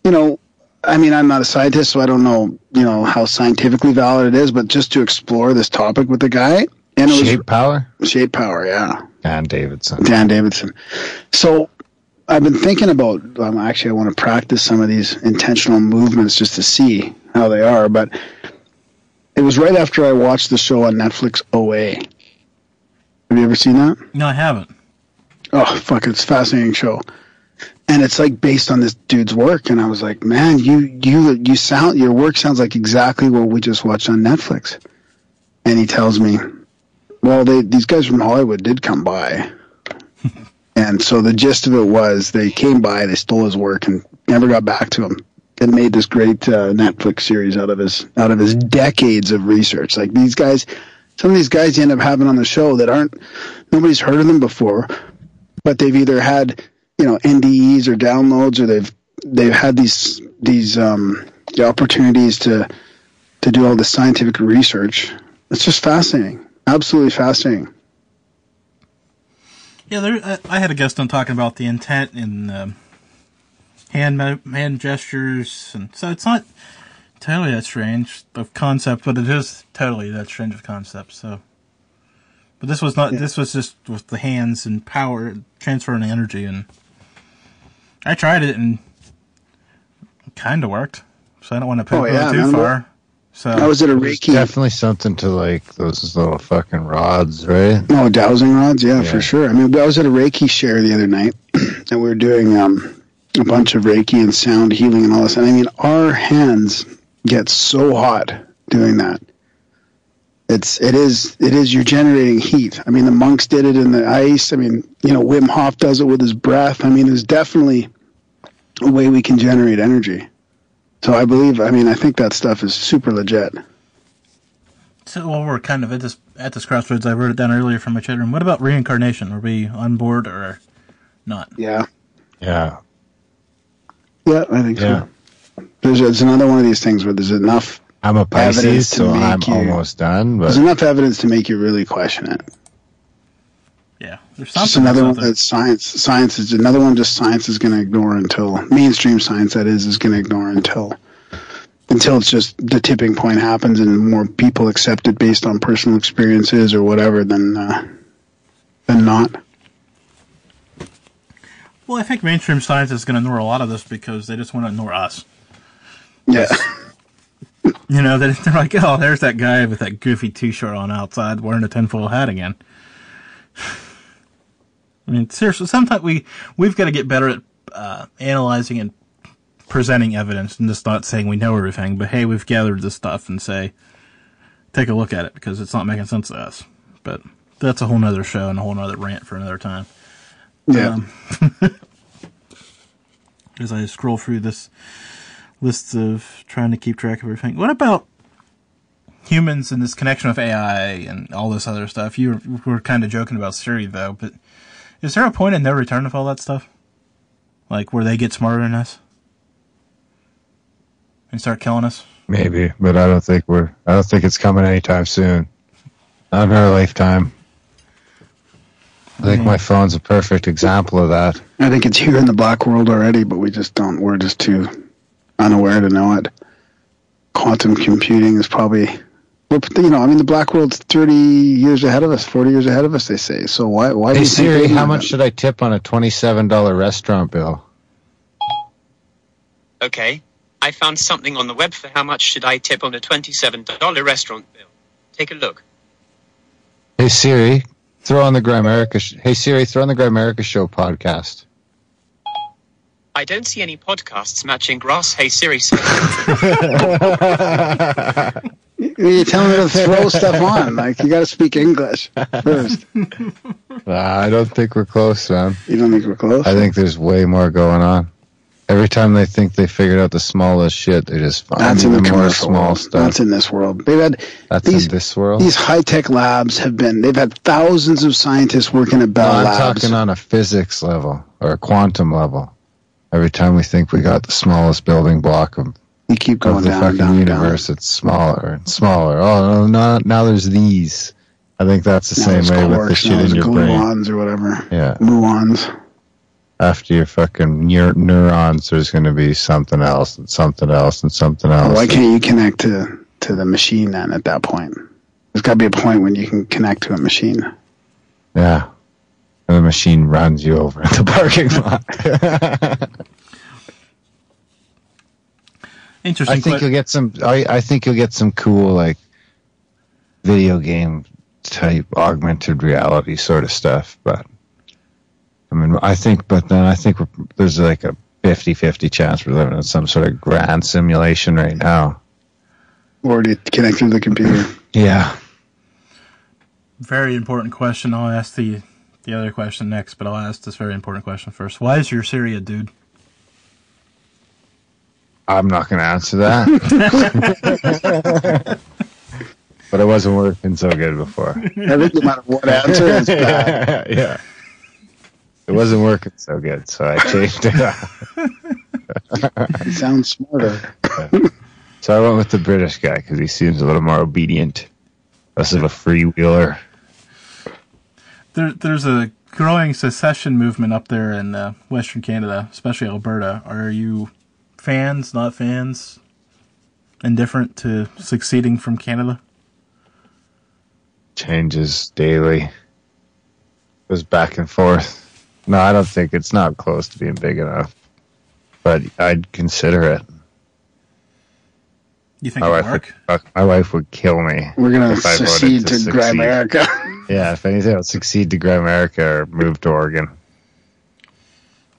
you know, I mean, I'm not a scientist, so I don't know, you know, how scientifically valid it is, but just to explore this topic with the guy. And it Shape Power? Shape Power, yeah. Dan Davidson. So I've been thinking about, actually I want to practice some of these intentional movements just to see how they are, but it was right after I watched the show on Netflix, OA. Have you ever seen that? No, I haven't. Oh, fuck, it's a fascinating show. And it's like based on this dude's work, and I was like, man, your work sounds like exactly what we just watched on Netflix. And he tells me, well, these guys from Hollywood did come by. And so the gist of it was they came by, they stole his work, and never got back to him. And made this great Netflix series out of his decades of research. Like these guys, some of these guys you end up having on the show that nobody's heard of them before, but they've either had, you know, NDEs or downloads, or they've had these opportunities to do all the scientific research. It's just fascinating, absolutely fascinating. Yeah, I had a guest on talking about the intent in hand gestures, and so it's not totally that strange of concept, but it is totally that strange of concept. So, but this was not. Yeah. This was just with the hands and power transferring energy, and I tried it and it kind of worked. So I don't want to put it too far. So I was at a Reiki. Definitely something to like those little fucking rods, right? Oh, dowsing rods, yeah, for sure. I mean, I was at a Reiki share the other night, and we were doing a bunch of Reiki and sound healing and all this. And I mean, our hands get so hot doing that. It is. You're generating heat. I mean, the monks did it in the ice. I mean, you know, Wim Hof does it with his breath. I mean, there's definitely a way we can generate energy. So I think that stuff is super legit. So, well, we're kind of at this crossroads. I wrote it down earlier from my chat room. What about reincarnation? Are we on board or not? Yeah. Yeah. Yeah, I think so. There's another one of these things where there's enough. I'm a Pisces, so I'm almost done. But there's enough evidence to make you really question it. Yeah, there's something. Just another one that's science. Science is another one. Just science is going to ignore until mainstream science, that is going to ignore until it's just the tipping point happens and more people accept it based on personal experiences or whatever than not. Well, I think mainstream science is going to ignore a lot of this because they just want to ignore us. Yeah. You know, they're like, oh, there's that guy with that goofy T-shirt on outside wearing a tinfoil hat again. I mean, seriously, sometimes we've got to get better at analyzing and presenting evidence and just not saying we know everything, but hey, we've gathered this stuff and say, take a look at it because it's not making sense to us. But that's a whole nother show and a whole nother rant for another time. Yeah. As I scroll through this list of trying to keep track of everything. What about humans and this connection with AI and all this other stuff? You were kind of joking about Siri, though, but is there a point in no return of all that stuff? Like, where they get smarter than us? And start killing us? Maybe, but I don't think it's coming anytime soon. Not in our lifetime. I think my phone's a perfect example of that. I think it's here in the black world already, but we're just too unaware to know it. Quantum computing is probably, the black world's 30 years ahead of us, 40 years ahead of us, they say. So why do you think Siri, how much should I tip on a $27 restaurant bill? Okay, I found something on the web for how much should I tip on a $27 restaurant bill. Take a look. Hey Siri, throw on the Grimerica Show podcast. I don't see any podcasts matching grass. Hey Siri. You're telling me to throw stuff on. Like, you got to speak English first. I don't think we're close, man. You don't think we're close? I think there's way more going on. Every time they think they figured out the smallest shit, they just find more small stuff. That's in this world. In this world? These high-tech labs they've had thousands of scientists working at Bell Labs. I'm talking on a physics level or a quantum level. Every time we think we got the smallest building block of You keep going of the down, fucking down, universe, it's smaller and smaller. Oh, no, now there's these. I think that's the down. same way with the shit in your brain. Gluons or whatever. Yeah. Muons. After your fucking neurons, there's going to be something else and something else and something else. Why can't you connect to the machine then at that point? There's got to be a point when you can connect to a machine. Yeah. And the machine runs you over in the parking lot. Interesting. I think you'll get some. I think you'll get some cool like video game type augmented reality sort of stuff. But I mean, there's like a 50-50 chance we're living in some sort of grand simulation right now. Or to connect to the computer. Yeah. Very important question. I'll ask the other question next, but I'll ask this very important question first. Why is your Siri a dude? I'm not going to answer that. But it wasn't working so good before. I think no matter what answer, it's bad. Yeah. It wasn't working so good, so I changed it up. It sounds smarter. So I went with the British guy because he seems a little more obedient, less of a freewheeler. There's a growing secession movement up there in Western Canada, especially Alberta. Are you fans, not fans, indifferent to seceding from Canada? Changes daily. Goes back and forth. No, I don't think it's not close to being big enough. But I'd consider it. You think it'll work? My wife would kill me. We're going to secede to Grimerica. Yeah, if anything, I'll succeed to Grimerica or move to Oregon.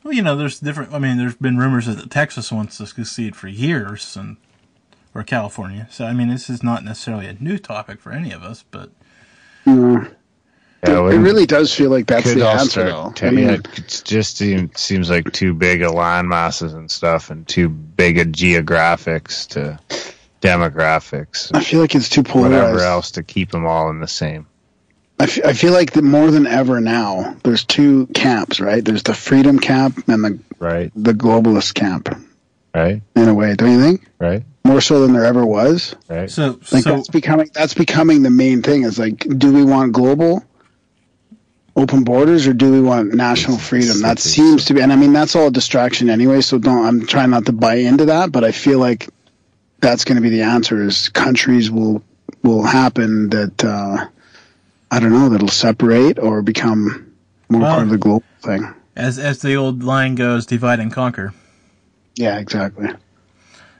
Well, there's there's been rumors that Texas wants to secede for years, or California. So, this is not necessarily a new topic for any of us, but... Yeah, it really does feel like that's the answer, though. It just seems like too big of land masses and stuff, and too big of geographics to demographics. I feel like it's too polarized. Whatever else to keep them all in the same. I feel like that more than ever now, there's two camps, right? There's the freedom camp and the globalist camp. Right. In a way, don't you think? Right. More so than there ever was. Right. That's becoming the main thing. Is like, do we want global open borders or do we want national freedom? That seems to be, and that's all a distraction anyway. So I'm trying not to buy into that, but I feel like that's going to be the answer. Is countries will happen that I don't know, that'll separate or become more part of the global thing. As the old line goes, divide and conquer. Yeah, exactly.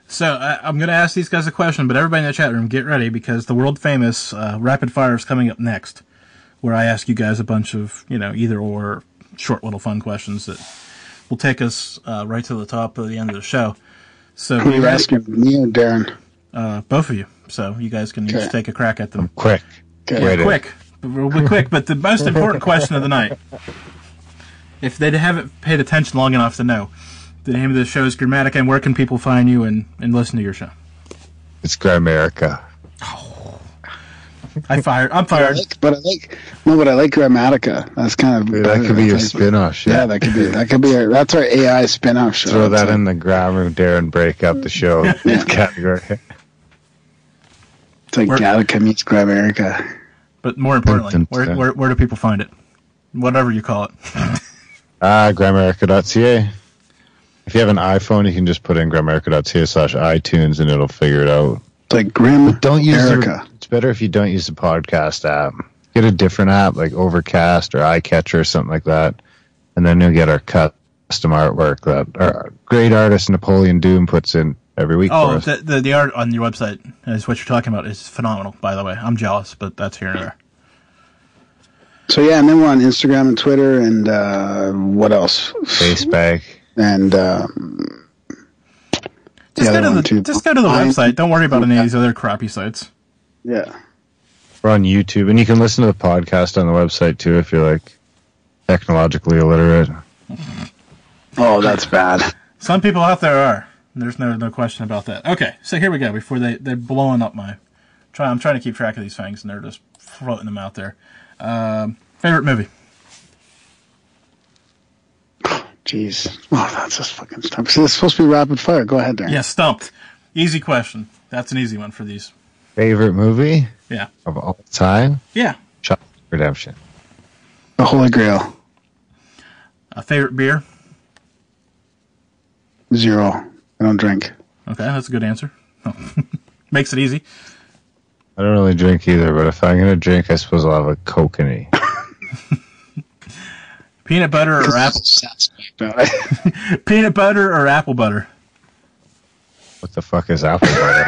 So I'm going to ask these guys a question, but everybody in the chat room, get ready, because the world famous rapid fire is coming up next, where I ask you guys a bunch of either or short little fun questions that will take us right to the top of the end of the show. So who are you asking, me or Darren? Both of you. So you guys can each take a crack at them. Quick. Okay. Quick. We'll be quick, but the most important question of the night, if they haven't paid attention long enough to know, the name of the show is Grimerica, and where can people find you and listen to your show? It's Grimerica. Oh. I'm fired. But I like Grimerica. That's kind of that could be your spin-off show. Yeah, that could be that's our AI spin-off show. Throw that in the grammar, Darren, break up the show category. It's like Gattaca meets Grimerica. But more importantly, where do people find it? Whatever you call it. Grimerica.ca. If you have an iPhone, you can just put in Grimerica.ca/iTunes and it'll figure it out. It's like Grimerica. It's better if you don't use the podcast app. Get a different app like Overcast or iCatcher or something like that, and then you'll get our custom artwork that our great artist Napoleon Doom puts in every week for us. The art on your website is what you're talking about is phenomenal, by the way. I'm jealous, but that's here and there. So yeah, and then we're on Instagram and Twitter and what else? Facebook. And just go to the website. Don't worry about any of these other crappy sites. Yeah. We're on YouTube, and you can listen to the podcast on the website too if you're like technologically illiterate. Oh, that's bad. Some people out there are. There's no question about that. Okay, so here we go. Before they're blowing up I'm trying to keep track of these things, and they're just floating them out there. Favorite movie? Jeez. Oh, that's just fucking stumped. See, it's supposed to be rapid fire. Go ahead, Darren. Yeah, stumped. Easy question. That's an easy one for these. Favorite movie Yeah. of all time? Yeah. Shawshank Redemption. The Holy Grail. Favorite beer? 0. I don't drink. Okay, that's a good answer. Makes it easy. I don't really drink either, but if I'm going to drink, I suppose I'll have a kokanee. Peanut butter or apple? Peanut butter or apple butter? What the fuck is apple butter?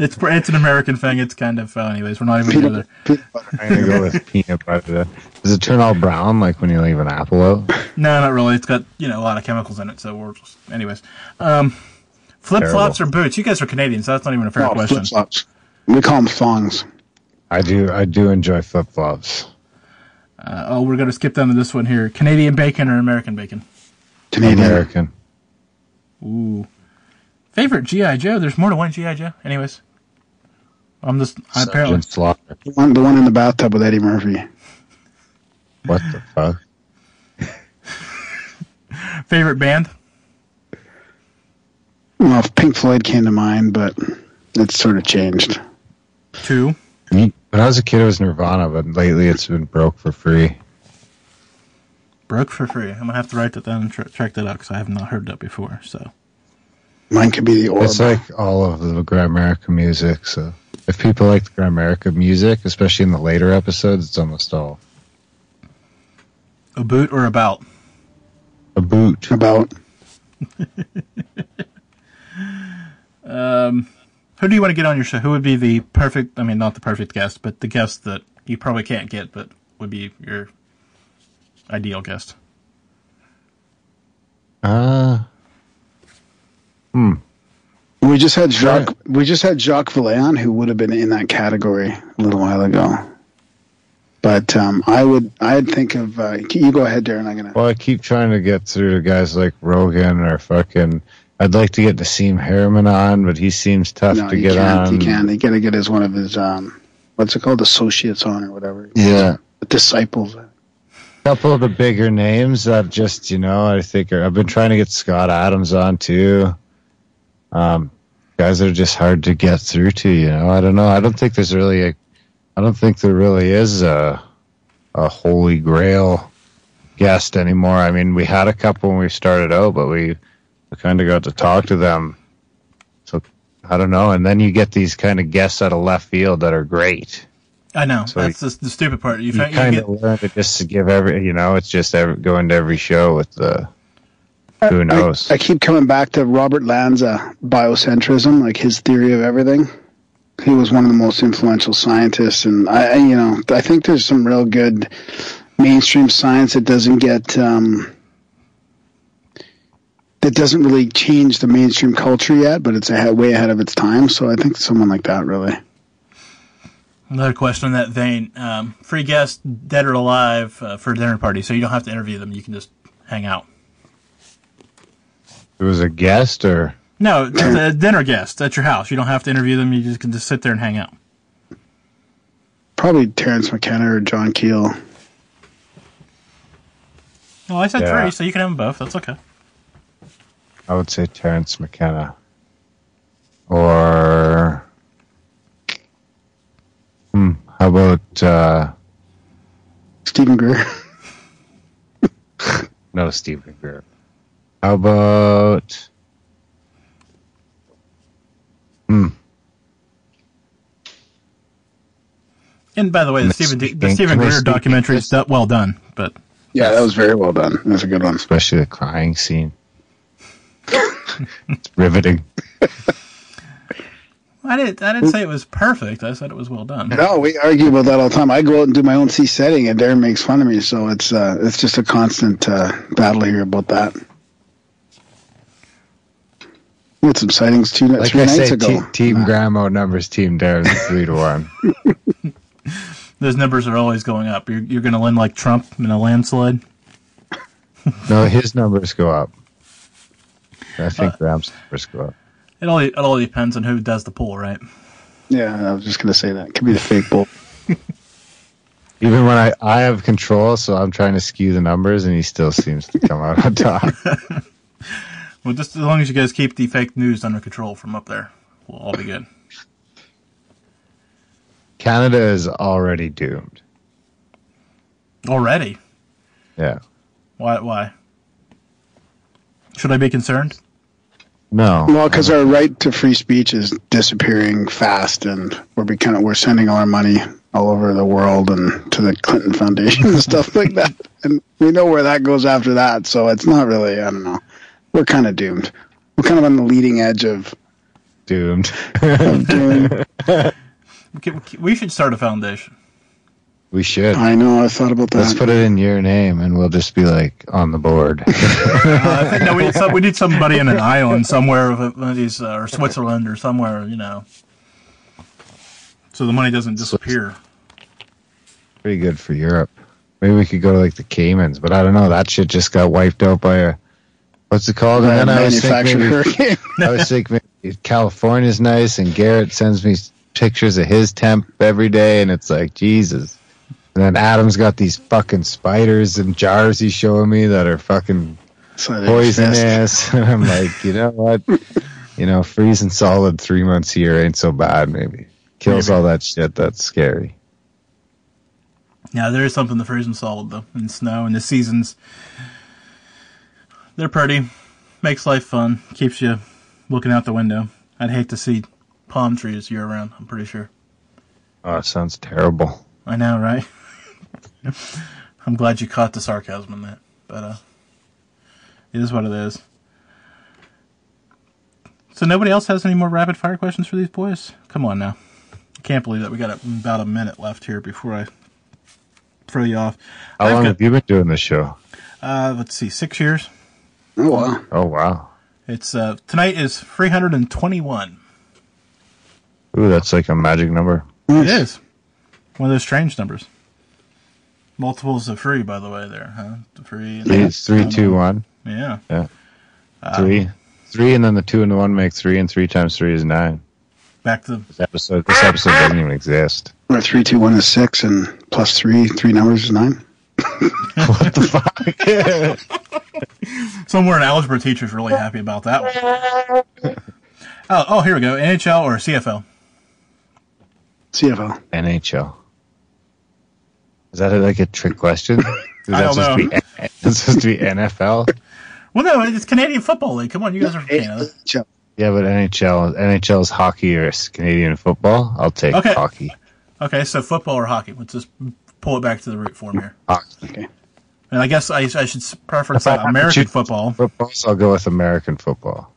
It's an American thing. It's kind of anyways. We're not even together. Peanut butter. I'm going to go with peanut butter. Does it turn all brown like when you leave an apple out? No, not really. It's got a lot of chemicals in it. So we're just, anyways. Flip flops or boots? You guys are Canadian, so that's not even a fair question. Flip flops. We call them thongs. I do enjoy flip flops. We're going to skip down to this one here. Canadian bacon or American bacon? Canadian. American. Ooh. Favorite G.I. Joe? There's more than one G.I. Joe. Anyways. I apparently. Slaughter. The one in the bathtub with Eddie Murphy. What the fuck? Favorite band? Well, Pink Floyd came to mind, but it's sort of changed. 2. When I was a kid, it was Nirvana, but lately it's been Broke for Free. Broke for Free. I'm going to have to write that down and check that out because I have not heard that before. So Mine could be the Orb. It's like all of the Grimerica music, so if people like the Grimerica music, especially in the later episodes, it's almost all. A boot or about? A boot. About. Who do you want to get on your show? Who would be the perfect, not the perfect guest, but the guest that you probably can't get, but would be your ideal guest? We just had Jacques Vaillant, who would have been in that category a little while ago. But I'd think of you go ahead, Darren. Well, I keep trying to get through to guys like Rogan or fucking. I'd like to get Nassim Harriman on, but he seems tough to get on. You can't. You got to get as one of his what's it called, associates on or whatever. Yeah, disciples. A couple of the bigger names that just I think I've been trying to get Scott Adams on too. Guys that are just hard to get through to. I don't know. I don't think there really is a holy grail guest anymore. I mean, we had a couple when we started out, but we kind of got to talk to them. So I don't know. And then you get these kind of guests out of left field that are great. I know. So that's the stupid part. You kind of learn to just to give it's just go into every show with the. Who knows? I keep coming back to Robert Lanza, biocentrism, like his theory of everything. He was one of the most influential scientists, and I think there's some real good mainstream science that doesn't really change the mainstream culture yet, but it's way ahead of its time. So I think someone like that really. Another question in that vein: free guest, dead or alive, for a dinner party. So you don't have to interview them; you can just hang out. It was a guest, or no, it's a dinner guest at your house. You don't have to interview them; you can just sit there and hang out. Probably Terrence McKenna or John Keel. Well, I said 3, so you can have them both. That's okay. I would say Terrence McKenna. Or how about Stephen Greer? No, Stephen Greer. How about And by the way, the Stephen Greer documentary is well done. But yeah, that was very well done. That was a good one, especially the crying scene. It's riveting. I didn't say it was perfect. I said it was well done. No, we argue about that all the time. I go out and do my own C setting, and Darren makes fun of me. So it's just a constant battle here about that. We had some sightings 3 nights ago. Team Graham outnumbers Team Darren 3-1. Those numbers are always going up. You're going to win like Trump in a landslide? No, his numbers go up. I think Graham's numbers go up. It all depends on who does the poll, right? Yeah, I was just going to say that. It could be the fake poll. Even when I have control, so I'm trying to skew the numbers, and he still seems to come out on top. Well, just as long as you guys keep the fake news under control from up there, we'll all be good. Canada is already doomed. Already? Yeah. Why? Should I be concerned? No. Well, because our right to free speech is disappearing fast, and we're sending all our money all over the world and to the Clinton Foundation and stuff like that. And we know where that goes after that, so it's not really, I don't know. We're kind of doomed. We're kind of on the leading edge of doomed. Doom. We should start a foundation. We should. I know, I thought about that. Let's put it in your name, and we'll just be like on the board. I think we need somebody in an island somewhere, one of these, or Switzerland or somewhere, so the money doesn't disappear. Pretty good for Europe. Maybe we could go to like the Caymans, but I don't know. That shit just got wiped out by a what's it called? And then I was thinking maybe California's nice, and Garrett sends me pictures of his temp every day, and it's like Jesus. And then Adam's got these fucking spiders in jars he's showing me that are fucking poisonous. And I'm like, you know what? Freezing solid 3 months here ain't so bad. Maybe kills all that shit. That's scary. Yeah, there is something to freezing solid though, and snow and the seasons. They're pretty. Makes life fun. Keeps you looking out the window. I'd hate to see palm trees year round, I'm pretty sure. Oh, it sounds terrible. I know, right? I'm glad you caught the sarcasm in that. But it is what it is. So nobody else has any more rapid fire questions for these boys? Come on now. I can't believe that we got about a minute left here before I throw you off. How long have you been doing this show? Let's see, 6 years. Oh, wow. Oh, wow. It's tonight is 321. Ooh, that's like a magic number. It is. One of those strange numbers. Multiples of 3, by the way, there, huh? The 3. It's 3, 2, 1. Yeah. Yeah. 3, and then the 2 and the 1 make 3, and 3 times 3 is 9. Back to This episode doesn't even exist. Where 3, 2, 1 is 6, and plus 3 numbers is 9. What the fuck? somewhere an algebra teacher's really happy about that one. Oh, here we go. NHL or CFL? CFL. NHL. Is that like a trick question? I don't know. It's supposed to be NFL? Well, no, it's Canadian Football League. Come on, you guys are from Canada. Yeah, but NHL is hockey or Canadian football. I'll take hockey. Okay, so football or hockey? Let's just pull it back to the root form here. Hockey. Okay. And I guess I should preference American football. So I'll go with American football.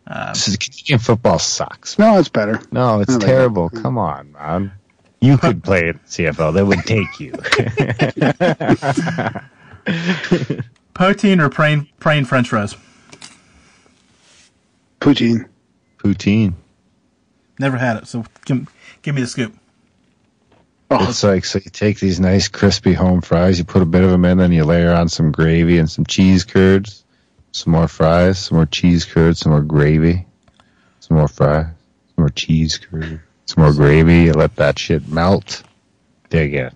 Canadian football sucks. No, it's better. No, it's terrible. Come on, man. You could play at CFL. They would take you. Poutine or plain French fries? Poutine. Poutine. Never had it, so give me the scoop. Oh. It's like, so you take these nice crispy home fries, you put a bit of them in, then you layer on some gravy and some cheese curds, some more fries, some more cheese curds, some more gravy, some more fries, some more cheese curds, some more gravy. You let that shit melt. Dig in.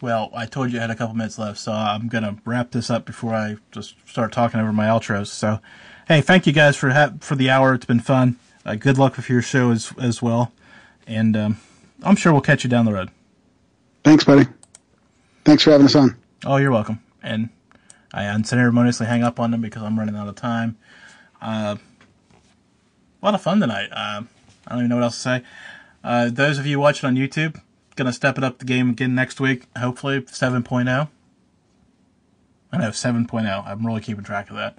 Well, I told you I had a couple minutes left, so I'm going to wrap this up before I just start talking over my outros. So, hey, thank you guys for the hour. It's been fun. Good luck with your show as well. And I'm sure we'll catch you down the road. Thanks, buddy. Thanks for having us on. Oh, you're welcome. And I unceremoniously hang up on them because I'm running out of time. A lot of fun tonight. I don't even know what else to say. Those of you watching on YouTube, going to step it up the game again next week, hopefully 7.0. I know, 7.0. I'm really keeping track of that.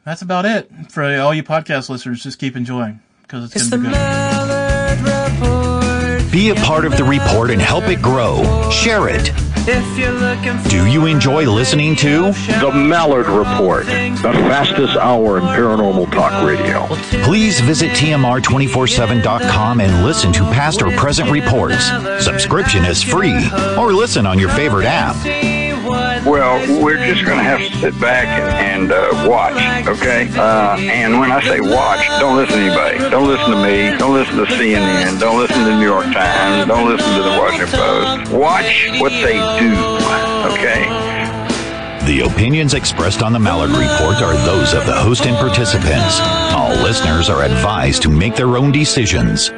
That's about it. For all you podcast listeners, just keep enjoying, because it's going to be good. Malliard Report. Be a part of the report and help it grow. Share it. Do you enjoy listening to The Malliard Report, the fastest hour in paranormal talk radio? Please visit TMR247.com and listen to past or present reports. Subscription is free, or listen on your favorite app. Well, we're just going to have to sit back and watch, okay? And when I say watch, don't listen to anybody. Don't listen to me. Don't listen to CNN. Don't listen to the New York Times. Don't listen to the Washington Post. Watch what they do, okay? The opinions expressed on the Malliard Report are those of the host and participants. All listeners are advised to make their own decisions.